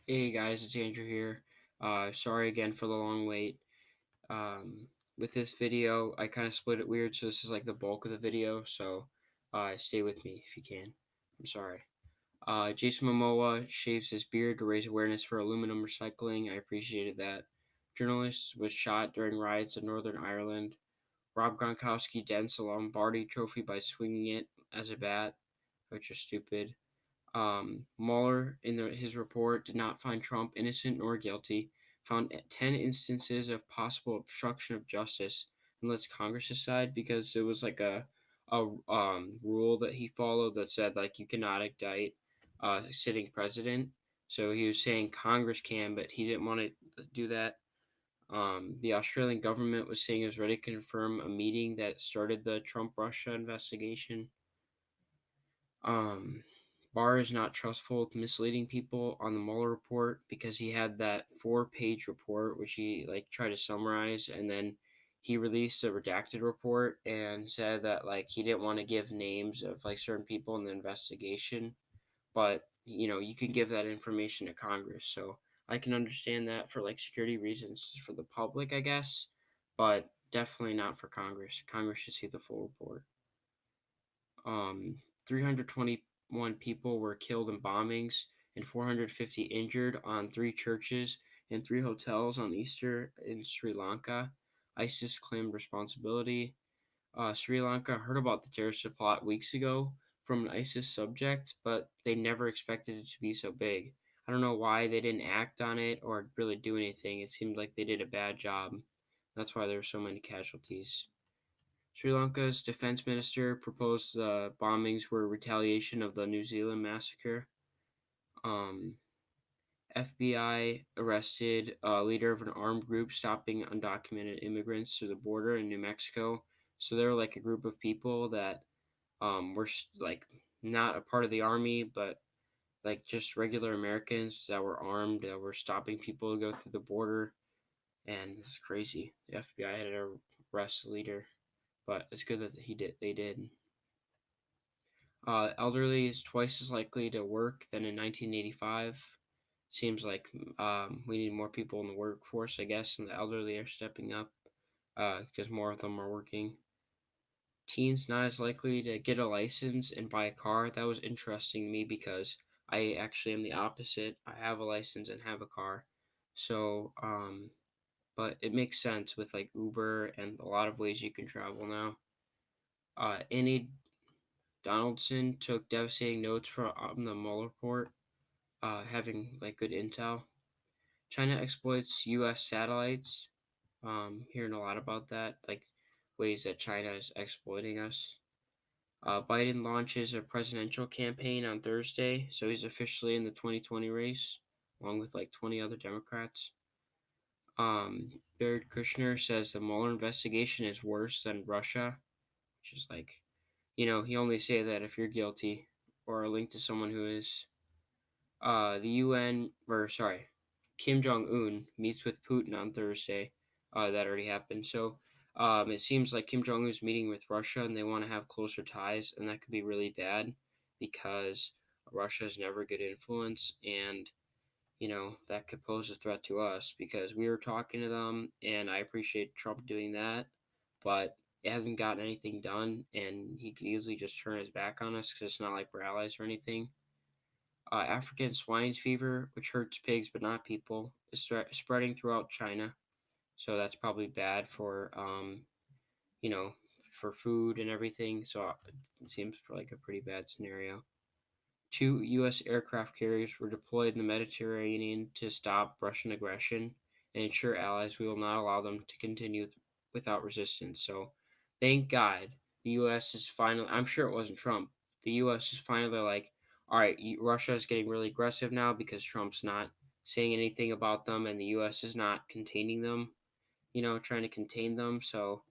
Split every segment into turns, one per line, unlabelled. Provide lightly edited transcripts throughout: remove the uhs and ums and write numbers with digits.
Hey guys, it's Andrew here. Sorry again for the long wait. With this video, I kind of split it weird, so this is like the bulk of the video, so stay with me if you can. I'm sorry. Jason Momoa shaves his beard to raise awareness for aluminum recycling. I appreciated that. Journalist was shot during riots in Northern Ireland. Rob Gronkowski dents a Lombardi trophy by swinging it as a bat, which is stupid. Mueller, in his report, did not find Trump innocent nor guilty, found 10 instances of possible obstruction of justice, and lets Congress decide because it was like a rule that he followed that said like you cannot indict a sitting president. So he was saying Congress can, but he didn't want to do that. The Australian government was saying it was ready to confirm a meeting that started the Trump Russia investigation. Um, Barr is not trustful with misleading people on the Mueller report because he had that 4-page report which he like tried to summarize, and then he released a redacted report and said that like he didn't want to give names of like certain people in the investigation, but you can give that information to Congress. So I can understand that for like security reasons for the public, I guess, but definitely not for Congress. Congress should see the full report. 321 people were killed in bombings and 450 injured on three churches and three hotels on Easter in Sri Lanka. ISIS claimed responsibility. Sri Lanka heard about the terrorist plot weeks ago from an ISIS subject, but they never expected it to be so big. I don't know why they didn't act on it or really do anything. It seemed like they did a bad job. That's why there were so many casualties. Sri Lanka's defense minister proposed the bombings were retaliation of the New Zealand massacre. Um, FBI arrested a leader of an armed group stopping undocumented immigrants through the border in New Mexico. So they were like a group of people that were like not a part of the army, but like just regular Americans that were armed that were stopping people to go through the border, and it's crazy. The FBI had to arrest the leader, but it's good that they did. Elderly is twice as likely to work than in 1985. Seems like we need more people in the workforce, I guess, and the elderly are stepping up because more of them are working. Teens not as likely to get a license and buy a car. That was interesting to me because I actually am the opposite. I have a license and have a car. So, but it makes sense with like Uber and a lot of ways you can travel now. Annie Donaldson took devastating notes from the Mueller report, having like good intel. China exploits U.S. satellites. Hearing a lot about that, like ways that China is exploiting us. Biden launches a presidential campaign on Thursday, so he's officially in the 2020 race, along with like 20 other Democrats. Jared Kushner says the Mueller investigation is worse than Russia, which is like, he only say that if you're guilty or linked to someone who is. The UN, or sorry, Kim Jong Un meets with Putin on Thursday. That already happened. So it seems like Kim Jong Un is meeting with Russia, and they want to have closer ties, and that could be really bad because Russia has never good influence, and that could pose a threat to us because we were talking to them, and I appreciate Trump doing that, but it hasn't gotten anything done, and he could easily just turn his back on us because it's not like we're allies or anything. African swine fever, which hurts pigs but not people, is spreading throughout China. So that's probably bad for, you know, for food and everything. So it seems like a pretty bad scenario. Two U.S. aircraft carriers were deployed in the Mediterranean to stop Russian aggression and ensure allies we will not allow them to continue without resistance. So thank God the U.S. is finally, I'm sure it wasn't Trump, the U.S. is finally like, all right, Russia is getting really aggressive now because Trump's not saying anything about them and the U.S. is not containing them, trying to contain them. So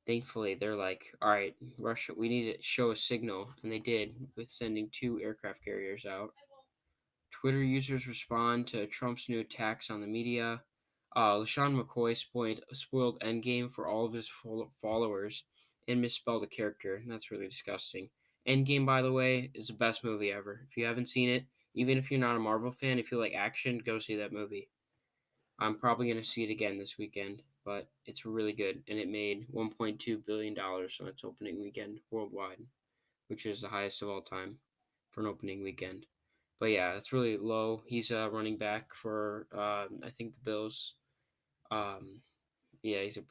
thankfully, they're like, all right, Russia, we need to show a signal. And they did with sending two aircraft carriers out. Twitter users respond to Trump's new attacks on the media. LaShawn McCoy spoiled Endgame for all of his followers and misspelled a character. And that's really disgusting. Endgame, by the way, is the best movie ever. If you haven't seen it, Even if you're not a Marvel fan, if you like action, go see that movie. I'm probably gonna see it again this weekend, but it's really good, and it made $1.2 billion on its opening weekend worldwide, which is the highest of all time for an opening weekend. But yeah, it's really low. He's a running back for I think the Bills. Um, yeah, he's a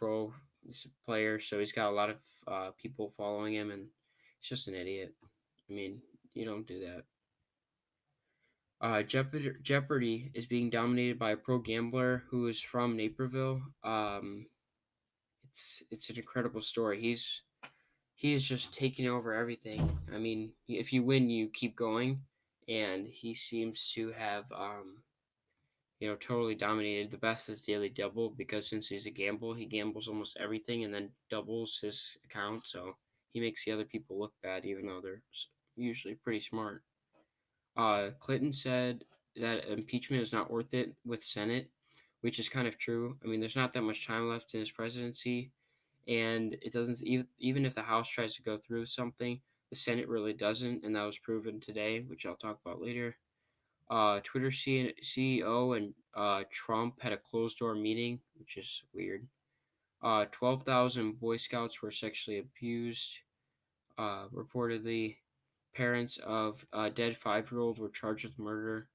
player, so he's got a lot of people following him, and he's just an idiot. I mean, you don't do that. Jeopardy is being dominated by a pro gambler who is from Naperville. It's an incredible story. He is just taking over everything. I mean, if you win, you keep going, and he seems to have totally dominated. The best is Daily Double because since he's a gamble, he gambles almost everything and then doubles his account, so he makes the other people look bad, even though they're usually pretty smart. Clinton said that impeachment is not worth it with Senate, which is kind of true. I mean, there's not that much time left in his presidency, and it doesn't even if the House tries to go through something, the Senate really doesn't, and that was proven today, which I'll talk about later. Twitter CEO and Trump had a closed door meeting, which is weird. 12,000 Boy Scouts were sexually abused. Reportedly, parents of a dead 5-year-old were charged with murder.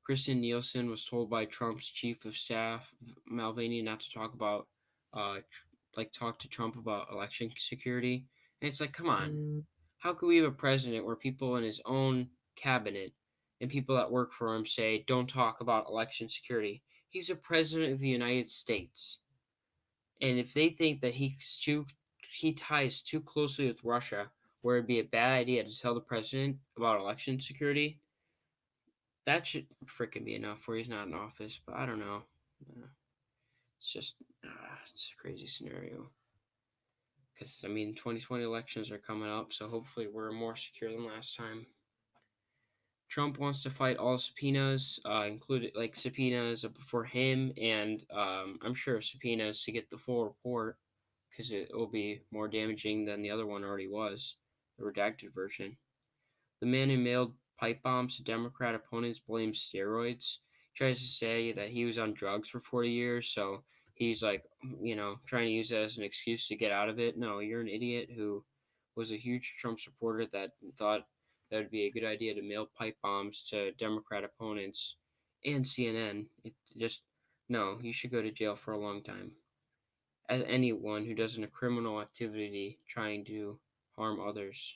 Kristen Nielsen was told by Trump's chief of staff, Mulvaney, not to talk about, talk to Trump about election security. And it's like, come on. How could we have a president where people in his own cabinet and people that work for him say, don't talk about election security? He's a president of the United States. And if they think that he ties too closely with Russia, where it'd be a bad idea to tell the president about election security, that should freaking be enough where he's not in office. But I don't know. It's just it's a crazy scenario. Because I mean, 2020 elections are coming up, so hopefully we're more secure than last time. Trump wants to fight all subpoenas, included like subpoenas for him, and I'm sure subpoenas to get the full report because it will be more damaging than the other one already was, the redacted version. The man who mailed pipe bombs to Democrat opponents blames steroids. He tries to say that he was on drugs for 40 years, so he's like, trying to use that as an excuse to get out of it. No, you're an idiot who was a huge Trump supporter that thought that would be a good idea to mail pipe bombs to Democrat opponents and CNN. It just, no, you should go to jail for a long time. As anyone who does a criminal activity trying to harm others.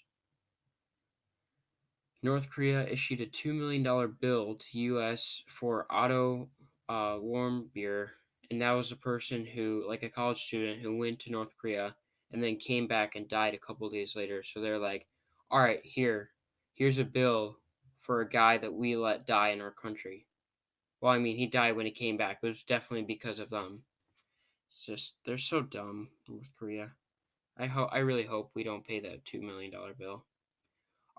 North Korea issued a $2 million bill to U.S. for Otto Warmbier, and that was a person who, like a college student, who went to North Korea and then came back and died a couple days later. So they're like, "All right, here's a bill for a guy that we let die in our country." Well, I mean, he died when he came back. It was definitely because of them. It's just they're so dumb, North Korea. I really hope we don't pay that $2 million bill.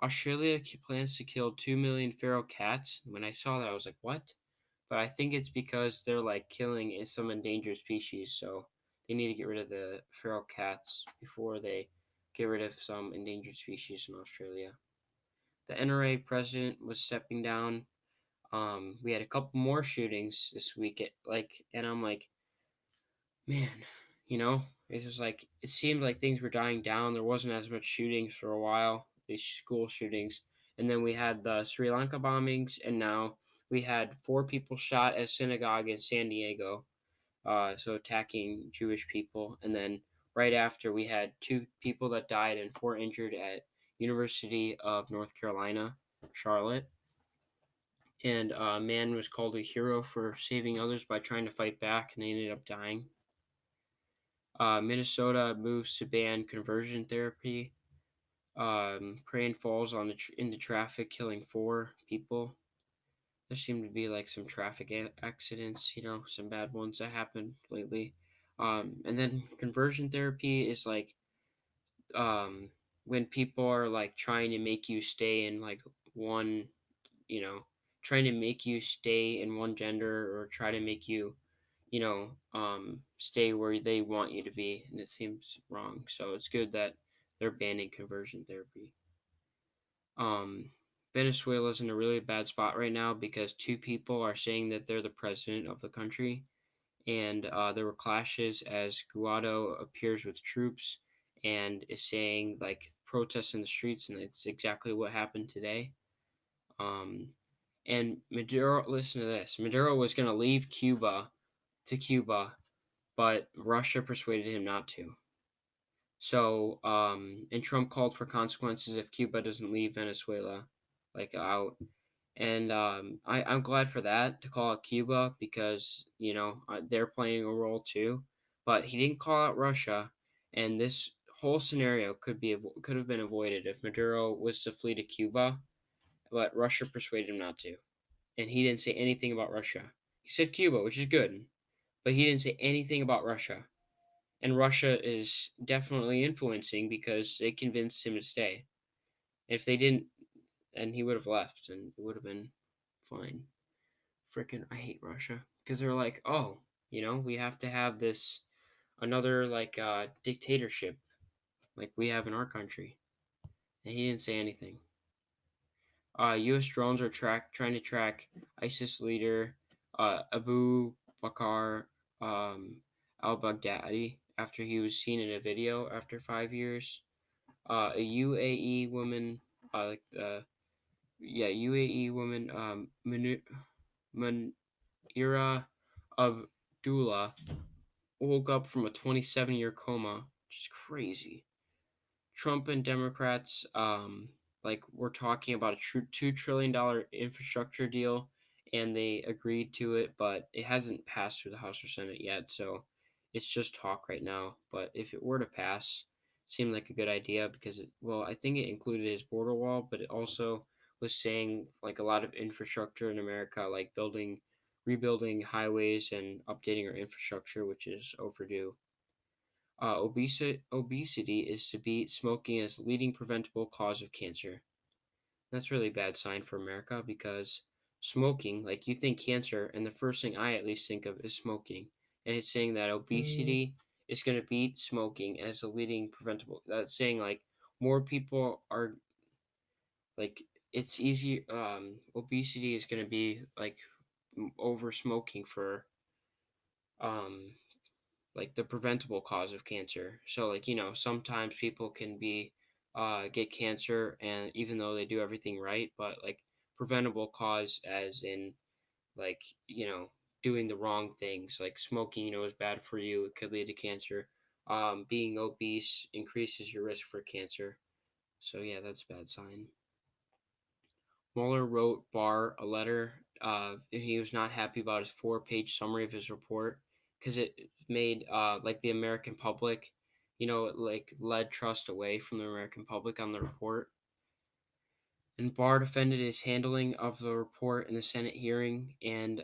Australia plans to kill 2 million feral cats. When I saw that, I was like, what? But I think it's because they're like killing some endangered species, so they need to get rid of the feral cats before they get rid of some endangered species in Australia. The NRA president was stepping down. We had a couple more shootings this week, and I'm like, man, it's just like it seemed like things were dying down. There wasn't as much shootings for a while, these school shootings, and then we had the Sri Lanka bombings, and now we had 4 people shot at a synagogue in San Diego, so attacking Jewish people, and then right after we had 2 people that died and 4 injured at University of North Carolina, Charlotte. And a man was called a hero for saving others by trying to fight back, and they ended up dying. Minnesota moves to ban conversion therapy. Crane falls into traffic, killing 4 people. There seem to be like some traffic accidents, some bad ones that happened lately. And then conversion therapy is like when people are like trying to make you stay in like one, you know, trying to make you stay in one gender or try to make you stay where they want you to be, and it seems wrong. So it's good that they're banning conversion therapy. Um, Venezuela's in a really bad spot right now because two people are saying that they're the president of the country, and there were clashes as Guaido appears with troops and is saying like protests in the streets, and it's exactly what happened today. Um, and Maduro, listen to this: Maduro was going to leave Cuba, but Russia persuaded him not to. So, and Trump called for consequences if Cuba doesn't leave Venezuela, like out. And I'm glad for that to call out Cuba because they're playing a role too. But he didn't call out Russia, and this whole scenario could have been avoided if Maduro was to flee to Cuba, but Russia persuaded him not to, and he didn't say anything about Russia. He said Cuba, which is good, but he didn't say anything about Russia. And Russia is definitely influencing because they convinced him to stay. If they didn't, and he would have left, and it would have been fine. Freaking, I hate Russia because they're like, oh, we have to have this another like dictatorship like we have in our country, and he didn't say anything. U.S. drones are trying to track ISIS leader Abu Bakr um, al-Baghdadi after he was seen in a video after 5 years. A UAE woman, like UAE woman, Munira Abdullah woke up from a 27-year coma, which is crazy. Trump and Democrats, like we're talking about a $2 trillion infrastructure deal, and they agreed to it, but it hasn't passed through the House or Senate yet, so it's just talk right now. But if it were to pass, it seemed like a good idea because I think it included his border wall, but it also was saying like a lot of infrastructure in America, like rebuilding highways and updating our infrastructure, which is overdue. Obesity is to beat smoking as leading preventable cause of cancer. That's a really bad sign for America because smoking, like you think cancer, and the first thing I at least think of is smoking. And it's saying that obesity is going to beat smoking as a leading preventable. That's saying like more people are like it's easy. Obesity is going to be like over smoking for um like the preventable cause of cancer. So like sometimes people can be get cancer and even though they do everything right, but like preventable cause as in like doing the wrong things like smoking is bad for you, it could lead to cancer. Being obese increases your risk for cancer. So yeah, that's a bad sign. Mueller wrote Barr a letter. And he was not happy about his 4-page summary of his report because it made like the American public, it like led trust away from the American public on the report. And Barr defended his handling of the report in the Senate hearing. And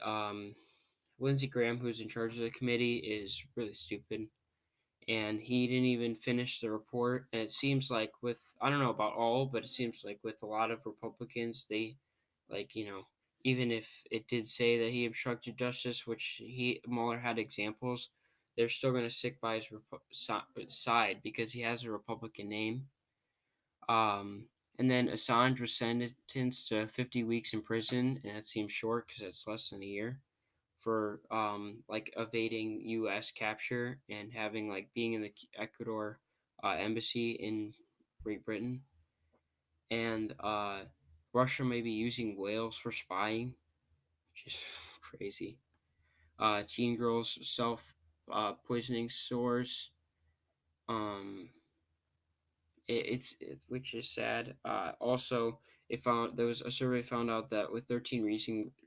Lindsey Graham, who's in charge of the committee, is really stupid. And he didn't even finish the report. And it seems like I don't know about all, but it seems like with a lot of Republicans, they like even if it did say that he obstructed justice, which Mueller had examples, they're still going to stick by his side because he has a Republican name. And then Assange was sentenced to 50 weeks in prison, and that seems short because it's less than a year for like evading U.S. capture and having like being in the Ecuador embassy in Great Britain, and Russia may be using whales for spying, which is crazy. Teen girls self poisoning source. Um, which is sad. Also, it found there was a survey found out that with 13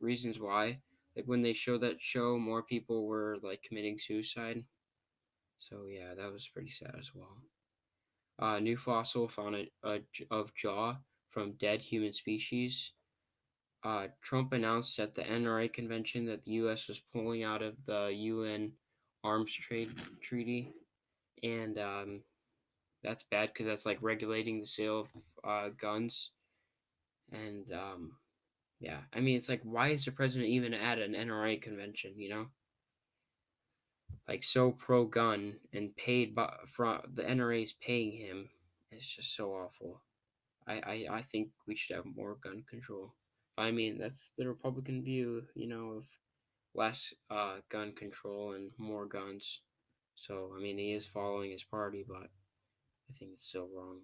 reasons why, like when they showed that show, more people were like committing suicide. So yeah, that was pretty sad as well. New fossil found of jaw from dead human species. Trump announced at the NRA convention that the U.S. was pulling out of the UN arms trade treaty, and that's bad because that's like regulating the sale of guns. And yeah, I mean, it's like, why is the president even at an NRA convention? Like so pro gun and paid by from the NRA is paying him. It's just so awful. I think we should have more gun control. I mean, that's the Republican view, of less gun control and more guns. So, I mean, he is following his party, but I think it's still wrong.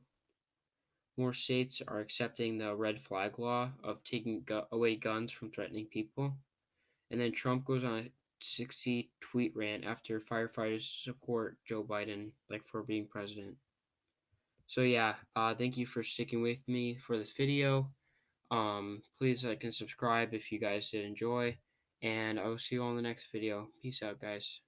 More states are accepting the red flag law of taking away guns from threatening people. And then Trump goes on a 60 tweet rant after firefighters support Joe Biden, like for being president. So yeah, thank you for sticking with me for this video. Please like and subscribe if you guys did enjoy, and I will see you all in the next video. Peace out, guys.